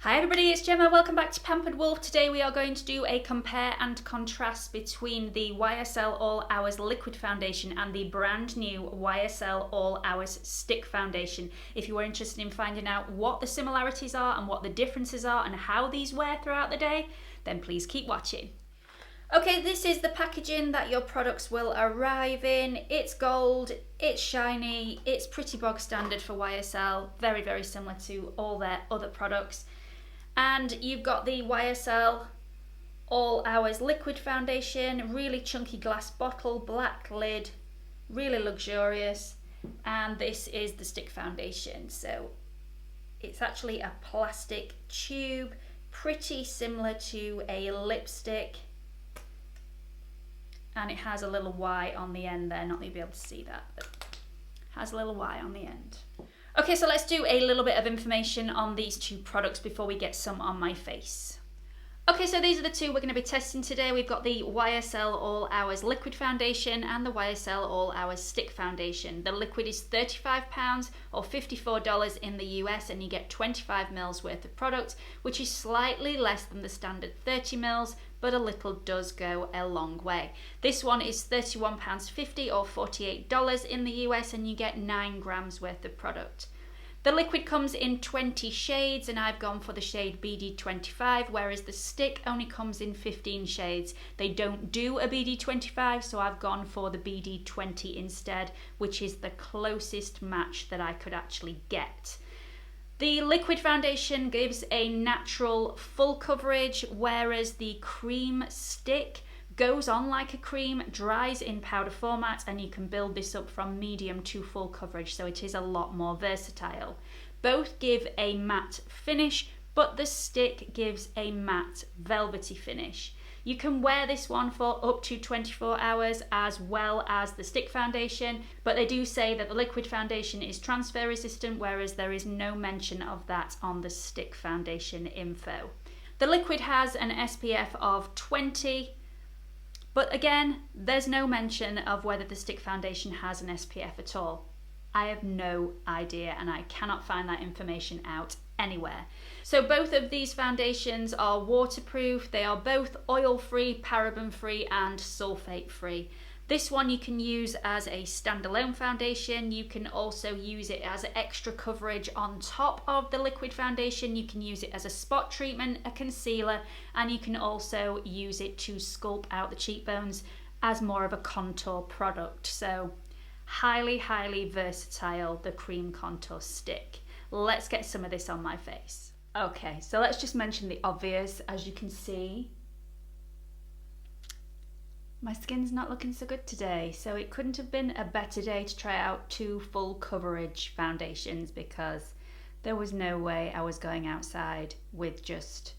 Hi everybody, it's Gemma. Welcome back to Pampered Wolf. Today we are going to do a compare and contrast between the YSL All Hours Liquid Foundation and the brand new YSL All Hours Stick Foundation. If you are interested in finding out what the similarities are and what the differences are and how these wear throughout the day, then please keep watching. Okay, this is the packaging that your products will arrive in. It's gold, it's shiny, it's pretty bog standard for YSL, very, very similar to all their other products. And you've got the YSL All Hours Liquid Foundation, really chunky glass bottle, black lid, really luxurious. And this is the stick foundation. So it's actually a plastic tube, pretty similar to a lipstick. And it has a little Y on the end there, not that you'll be able to see that, but it has a little Y on the end. Okay, so let's do a little bit of information on these two products before we get some on my face. Okay, so these are the two we're going to be testing today. We've got the YSL All Hours Liquid Foundation and the YSL All Hours Stick Foundation. The liquid is £35 or $54 in the US, and you get 25 mils worth of product, which is slightly less than the standard 30 mils, but a little does go a long way. This one is £31.50 or $48 in the US, and you get 9 grams worth of product. The liquid comes in 20 shades, and I've gone for the shade BD25, whereas the stick only comes in 15 shades. They don't do a BD25, so I've gone for the BD20 instead, which is the closest match that I could actually get. The liquid foundation gives a natural full coverage, whereas the cream stick goes on like a cream, dries in powder format, and you can build this up from medium to full coverage, so it is a lot more versatile. Both give a matte finish, but the stick gives a matte velvety finish. You can wear this one for up to 24 hours as well as the stick foundation, but they do say that the liquid foundation is transfer resistant, whereas there is no mention of that on the stick foundation info. The liquid has an SPF of 20, but again, there's no mention of whether the stick foundation has an SPF at all. I have no idea, and I cannot find that information out anywhere. So both of these foundations are waterproof. They are both oil-free, paraben-free, and sulfate-free. This one you can use as a standalone foundation. You can also use it as extra coverage on top of the liquid foundation. You can use it as a spot treatment, a concealer, and you can also use it to sculpt out the cheekbones as more of a contour product. So highly, highly versatile, the cream contour stick. Let's get some of this on my face. Okay, so let's just mention the obvious. As you can see, my skin's not looking so good today, so it couldn't have been a better day to try out two full coverage foundations, because there was no way I was going outside with just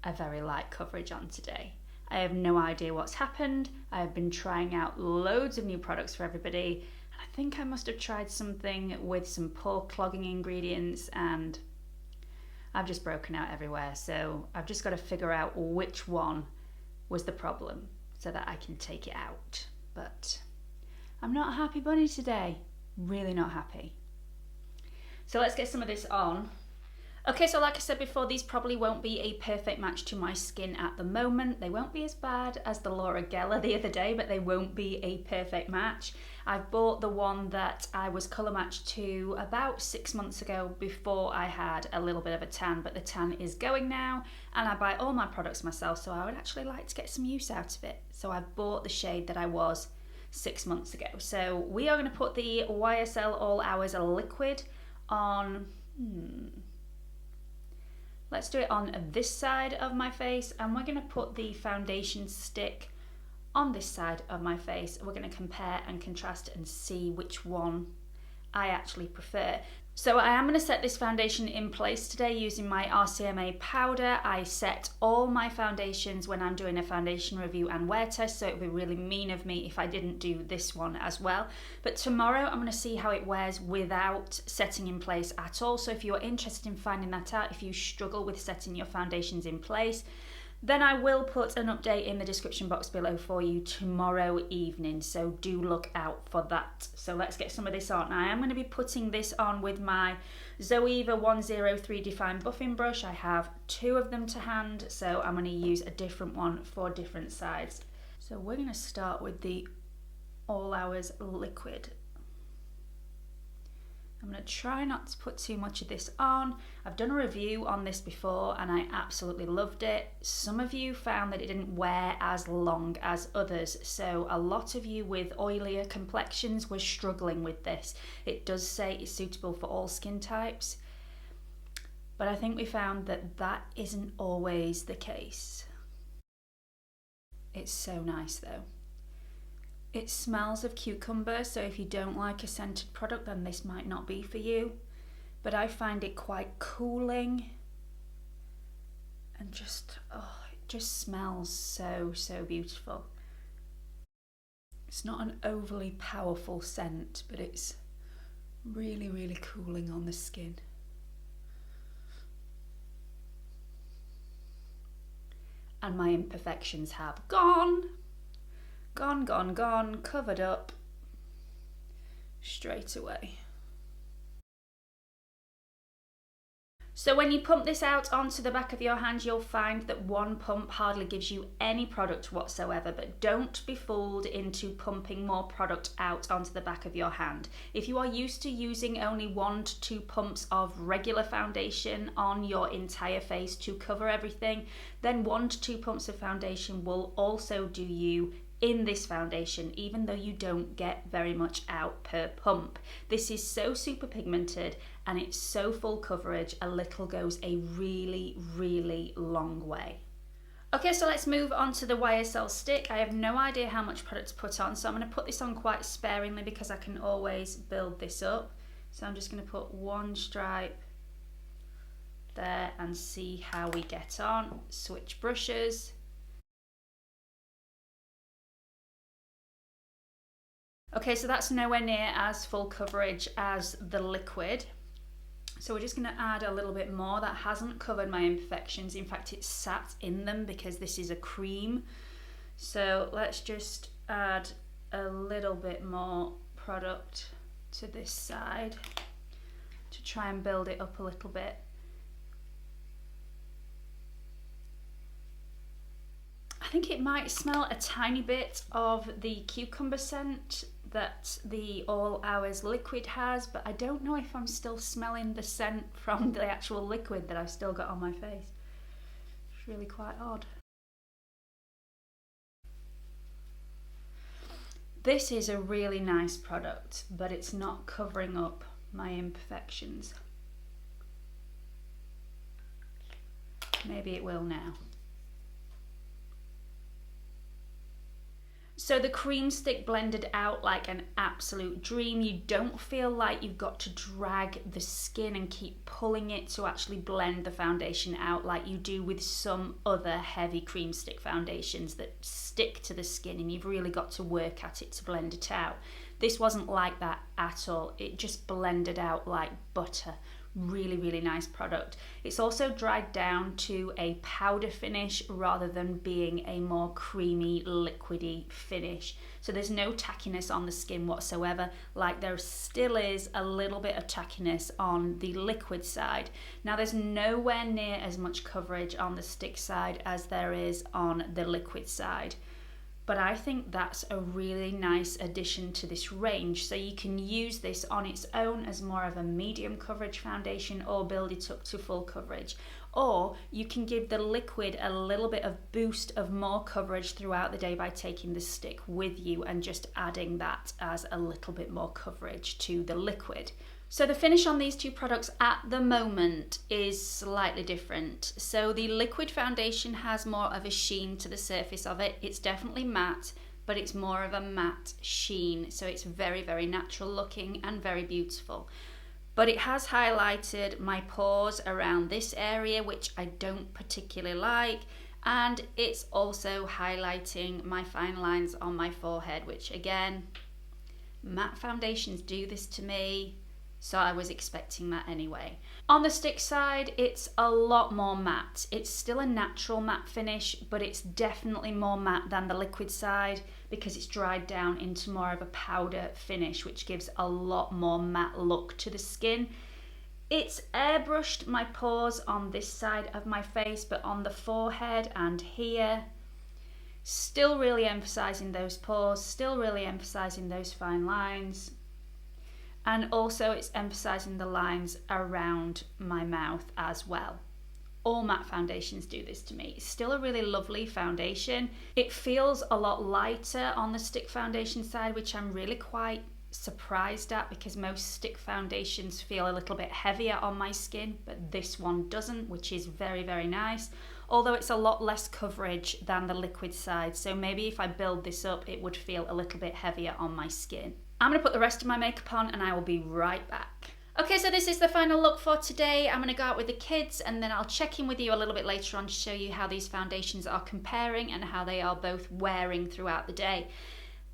a very light coverage on today. I have no idea what's happened. I have been trying out loads of new products for everybody, and I think I must have tried something with some pore clogging ingredients, and I've just broken out everywhere. So I've just got to figure out which one was the problem so that I can take it out. But I'm not a happy bunny today. Really not happy. So let's get some of this on. Okay, so like I said before, these probably won't be a perfect match to my skin at the moment. They won't be as bad as the Laura Geller the other day, but they won't be a perfect match. I've bought the one that I was colour matched to about 6 months ago, before I had a little bit of a tan, but the tan is going now, and I buy all my products myself, so I would actually like to get some use out of it. So I've bought the shade that I was 6 months ago. So we are going to put the YSL All Hours Liquid on... Let's do it on this side of my face, and we're going to put the foundation stick on this side of my face. We're going to compare and contrast and see which one I actually prefer. So I am going to set this foundation in place today using my RCMA powder. I set all my foundations when I'm doing a foundation review and wear test, so it would be really mean of me if I didn't do this one as well. But tomorrow I'm going to see how it wears without setting in place at all. So if you're interested in finding that out, if you struggle with setting your foundations in place, Then I will put an update in the description box below for you tomorrow evening, so do look out for that. So let's get some of this on. I am going to be putting this on with my Zoeva 103 Define Buffing Brush. I have 2 of them to hand, so I'm going to use a different one for different sides. So we're going to start with the All Hours Liquid. I'm going to try not to put too much of this on. I've done a review on this before and I absolutely loved it. Some of you found that it didn't wear as long as others, so a lot of you with oilier complexions were struggling with this. It does say it's suitable for all skin types, but I think we found that that isn't always the case. It's so nice though. It smells of cucumber, so if you don't like a scented product, then this might not be for you. But I find it quite cooling and just, oh, it just smells so, so beautiful. It's not an overly powerful scent, but it's really, really cooling on the skin. And my imperfections have gone. Gone, gone, gone, covered up straight away. So when you pump this out onto the back of your hand, you'll find that one pump hardly gives you any product whatsoever, but don't be fooled into pumping more product out onto the back of your hand. If you are used to using only 1 to 2 pumps of regular foundation on your entire face to cover everything, then 1 to 2 pumps of foundation will also do you in this foundation, even though you don't get very much out per pump. This is so super pigmented and it's so full coverage, a little goes a really, really long way. Okay, so let's move on to the YSL stick. I have no idea how much product to put on, so I'm going to put this on quite sparingly because I can always build this up. So I'm just going to put 1 stripe there and see how we get on. Switch brushes. Okay, so that's nowhere near as full coverage as the liquid. So we're just going to add a little bit more. That hasn't covered my imperfections. In fact, it's sat in them because this is a cream. So let's just add a little bit more product to this side to try and build it up a little bit. I think it might smell a tiny bit of the cucumber scent that the All Hours liquid has, but I don't know if I'm still smelling the scent from the actual liquid that I've still got on my face. It's really quite odd. This is a really nice product, but it's not covering up my imperfections. Maybe it will now. So the cream stick blended out like an absolute dream. You don't feel like you've got to drag the skin and keep pulling it to actually blend the foundation out like you do with some other heavy cream stick foundations that stick to the skin and you've really got to work at it to blend it out. This wasn't like that at all. It just blended out like butter. Really, really nice product. It's also dried down to a powder finish rather than being a more creamy, liquidy finish. So there's no tackiness on the skin whatsoever, like there still is a little bit of tackiness on the liquid side. Now there's nowhere near as much coverage on the stick side as there is on the liquid side. But I think that's a really nice addition to this range. So you can use this on its own as more of a medium coverage foundation or build it up to full coverage. Or you can give the liquid a little bit of boost of more coverage throughout the day by taking the stick with you and just adding that as a little bit more coverage to the liquid. So the finish on these two products at the moment is slightly different. So the liquid foundation has more of a sheen to the surface of it. It's definitely matte, but it's more of a matte sheen. So it's very, very natural looking and very beautiful. But it has highlighted my pores around this area, which I don't particularly like. And it's also highlighting my fine lines on my forehead, which again, matte foundations do this to me. so I was expecting that anyway. On the stick side, it's a lot more matte. It's still a natural matte finish, but it's definitely more matte than the liquid side because it's dried down into more of a powder finish, which gives a lot more matte look to the skin. It's airbrushed my pores on this side of my face, but on the forehead and here, still really emphasizing those pores, still really emphasizing those fine lines. And also it's emphasizing the lines around my mouth as well. All matte foundations do this to me. It's still a really lovely foundation. It feels a lot lighter on the stick foundation side, which I'm really quite surprised at because most stick foundations feel a little bit heavier on my skin, but this one doesn't, which is very, very nice. Although it's a lot less coverage than the liquid side, so maybe if I build this up, it would feel a little bit heavier on my skin. I'm going to put the rest of my makeup on and I will be right back. Okay, so this is the final look for today. I'm going to go out with the kids and then I'll check in with you a little bit later on to show you how these foundations are comparing and how they are both wearing throughout the day.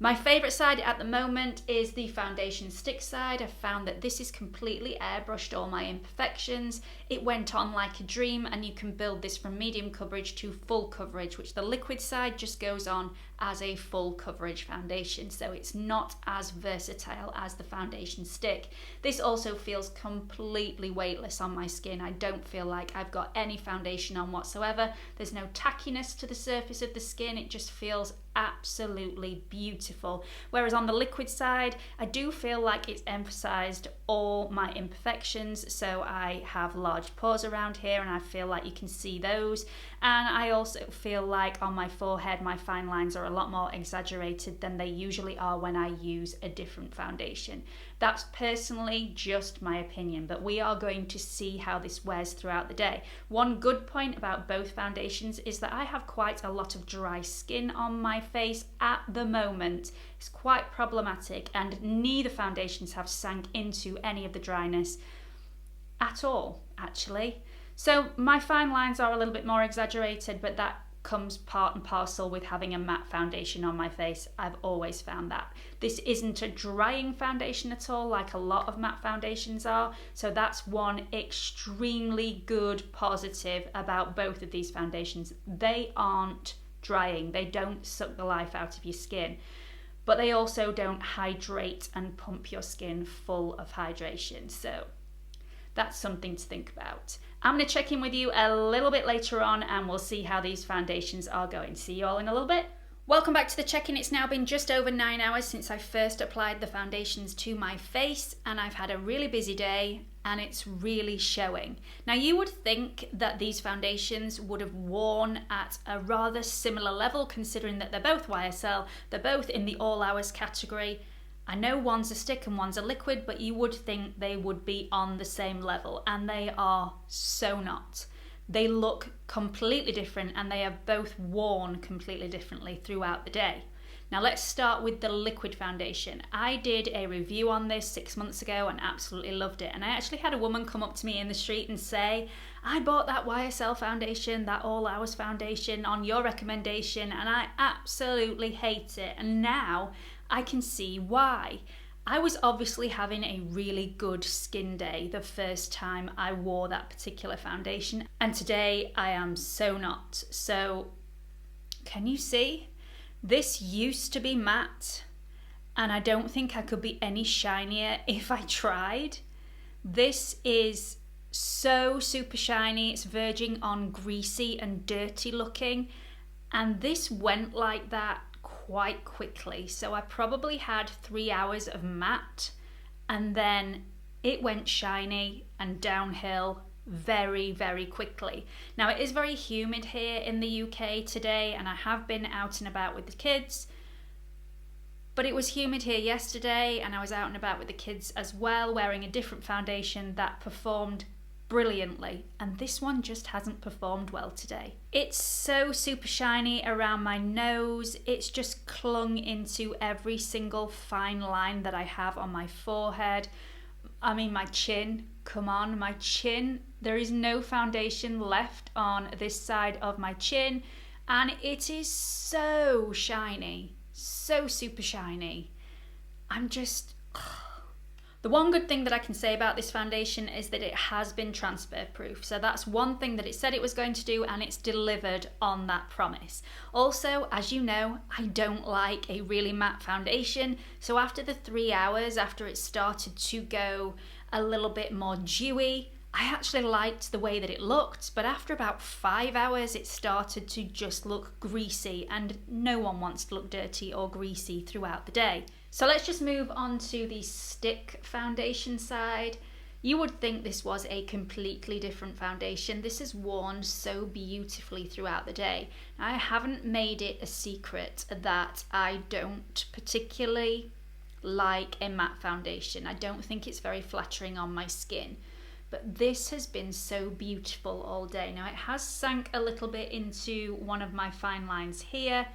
My favourite side at the moment is the foundation stick side. I found that this is completely airbrushed all my imperfections. It went on like a dream and you can build this from medium coverage to full coverage, which the liquid side just goes on as a full coverage foundation. So it's not as versatile as the foundation stick. This also feels completely weightless on my skin. I don't feel like I've got any foundation on whatsoever. There's no tackiness to the surface of the skin. It just feels absolutely beautiful. Whereas on the liquid side, I do feel like it's emphasized all my imperfections. So I have large pores around here and I feel like you can see those. And I also feel like on my forehead, my fine lines are a lot more exaggerated than they usually are when I use a different foundation. That's personally just my opinion, but we are going to see how this wears throughout the day. One good point about both foundations is that I have quite a lot of dry skin on my face at the moment. It's quite problematic and neither foundations have sank into any of the dryness at all, actually. So my fine lines are a little bit more exaggerated, but that comes part and parcel with having a matte foundation on my face. I've always found that. This isn't a drying foundation at all, like a lot of matte foundations are. So that's one extremely good positive about both of these foundations. They aren't drying. They don't suck the life out of your skin, but they also don't hydrate and pump your skin full of hydration. So that's something to think about. I'm going to check in with you a little bit later on and we'll see how these foundations are going. See you all in a little bit. Welcome back to the check-in. It's now been just over 9 hours since I first applied the foundations to my face and I've had a really busy day and it's really showing. Now you would think that these foundations would have worn at a rather similar level considering that they're both YSL, they're both in the All Hours category. I know one's a stick and one's a liquid, but you would think they would be on the same level, and they are so not. They look completely different and they are both worn completely differently throughout the day. Now let's start with the liquid foundation. I did a review on this 6 months ago and absolutely loved it. And I actually had a woman come up to me in the street and say, I bought that YSL foundation, that All Hours foundation on your recommendation and I absolutely hate it. And now I can see why. I was obviously having a really good skin day the first time I wore that particular foundation, and today I am so not. So can you see? This used to be matte and I don't think I could be any shinier if I tried. This is so super shiny, it's verging on greasy and dirty looking, and this went like that quite quickly. So I probably had 3 hours of matte and then it went shiny and downhill very, very quickly. Now it is very humid here in the UK today and I have been out and about with the kids, but it was humid here yesterday and I was out and about with the kids as well wearing a different foundation that performed brilliantly, and this one just hasn't performed well today. It's so super shiny around my nose. It's just clung into every single fine line that I have on my forehead. I mean my chin, come on, my chin. There is no foundation left on this side of my chin and it is so shiny, so super shiny. I'm just The one good thing that I can say about this foundation is that it has been transfer proof. So that's one thing that it said it was going to do, and it's delivered on that promise. Also, as you know, I don't like a really matte foundation. So after the 3 hours, after it started to go a little bit more dewy, I actually liked the way that it looked, but after about 5 hours, it started to just look greasy, and no one wants to look dirty or greasy throughout the day. So let's just move on to the stick foundation side. You would think this was a completely different foundation. This is worn so beautifully throughout the day. I haven't made it a secret that I don't particularly like a matte foundation. I don't think it's very flattering on my skin. But this has been so beautiful all day. Now it has sank a little bit into one of my fine lines here,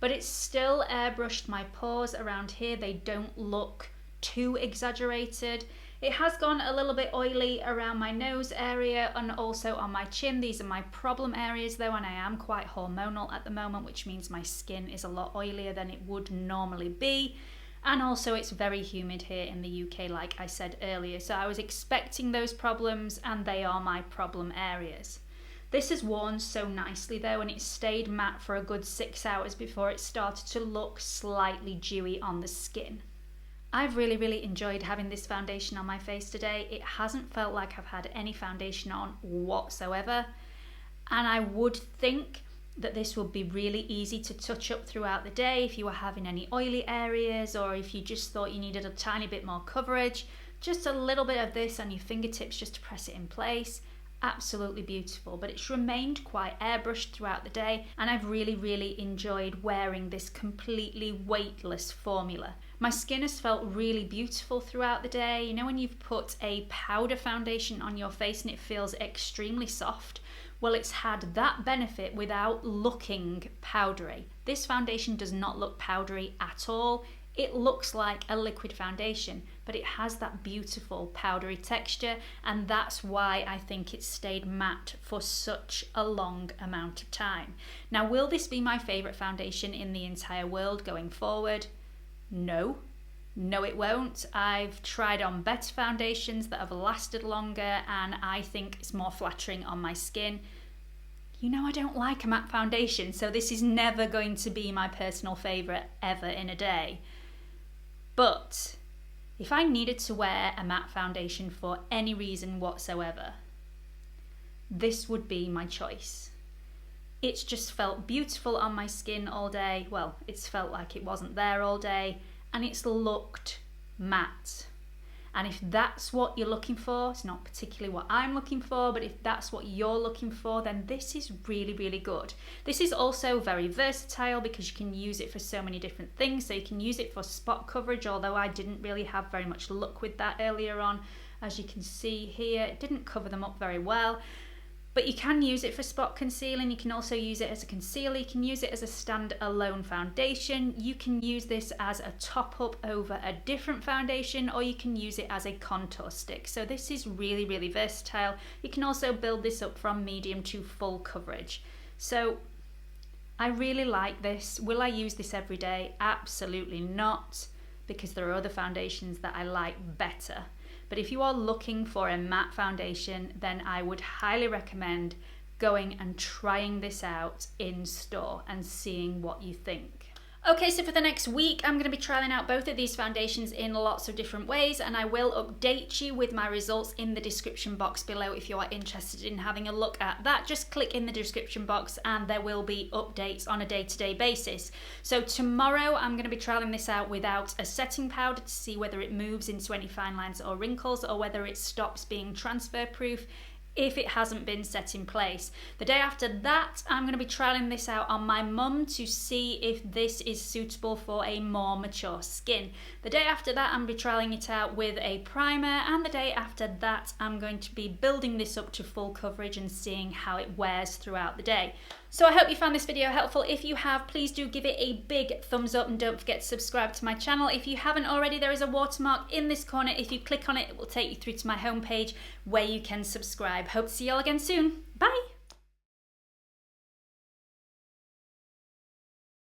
but it's still airbrushed my pores around here. They don't look too exaggerated. It has gone a little bit oily around my nose area and also on my chin. These are my problem areas though, and I am quite hormonal at the moment, which means my skin is a lot oilier than it would normally be. And also it's very humid here in the UK, like I said earlier. So I was expecting those problems, and they are my problem areas. This has worn so nicely though, and it stayed matte for a good 6 hours before it started to look slightly dewy on the skin. I've really enjoyed having this foundation on my face today. It hasn't felt like I've had any foundation on whatsoever. And I would think that this would be really easy to touch up throughout the day if you were having any oily areas, or if you just thought you needed a tiny bit more coverage. Just a little bit of this on your fingertips just to press it in place. Absolutely beautiful, but it's remained quite airbrushed throughout the day, and I've really enjoyed wearing this completely weightless formula. My skin has felt really beautiful throughout the day. You know when you've put a powder foundation on your face and it feels extremely soft? Well, it's had that benefit without looking powdery. This foundation does not look powdery at all. It looks like a liquid foundation, but it has that beautiful powdery texture, and that's why I think it's stayed matte for such a long amount of time. Now, will this be my favourite foundation in the entire world going forward? No. No, it won't. I've tried on better foundations that have lasted longer, and I think it's more flattering on my skin. You know I don't like a matte foundation, so this is never going to be my personal favourite ever in a day. But if I needed to wear a matte foundation for any reason whatsoever, this would be my choice. It's just felt beautiful on my skin all day. Well, it's felt like it wasn't there all day, and it's looked matte. And if that's what you're looking for, it's not particularly what I'm looking for, but if that's what you're looking for, then this is really good. This is also very versatile because you can use it for so many different things. So you can use it for spot coverage, although I didn't really have very much luck with that earlier on. As you can see here, it didn't cover them up very well. But you can use it for spot concealing. You can also use it as a concealer. You can use it as a stand-alone foundation. You can use this as a top-up over a different foundation, or you can use it as a contour stick. So this is really versatile. You can also build this up from medium to full coverage. So I really like this. Will I use this every day? Absolutely not, because there are other foundations that I like better. But if you are looking for a matte foundation, then I would highly recommend going and trying this out in store and seeing what you think. Okay, so for the next week, I'm going to be trialing out both of these foundations in lots of different ways, and I will update you with my results in the description box below if you are interested in having a look at that. Just click in the description box and there will be updates on a day-to-day basis. So tomorrow, I'm going to be trialing this out without a setting powder to see whether it moves into any fine lines or wrinkles, or whether it stops being transfer proof if it hasn't been set in place. The day after that, I'm going to be trialing this out on my mum to see if this is suitable for a more mature skin. The day after that, I'm going to be trialing it out with a primer, and the day after that, I'm going to be building this up to full coverage and seeing how it wears throughout the day. So I hope you found this video helpful. If you have, please do give it a big thumbs up, and don't forget to subscribe to my channel. If you haven't already, there is a watermark in this corner. If you click on it, it will take you through to my homepage where you can subscribe. Hope to see you all again soon. Bye!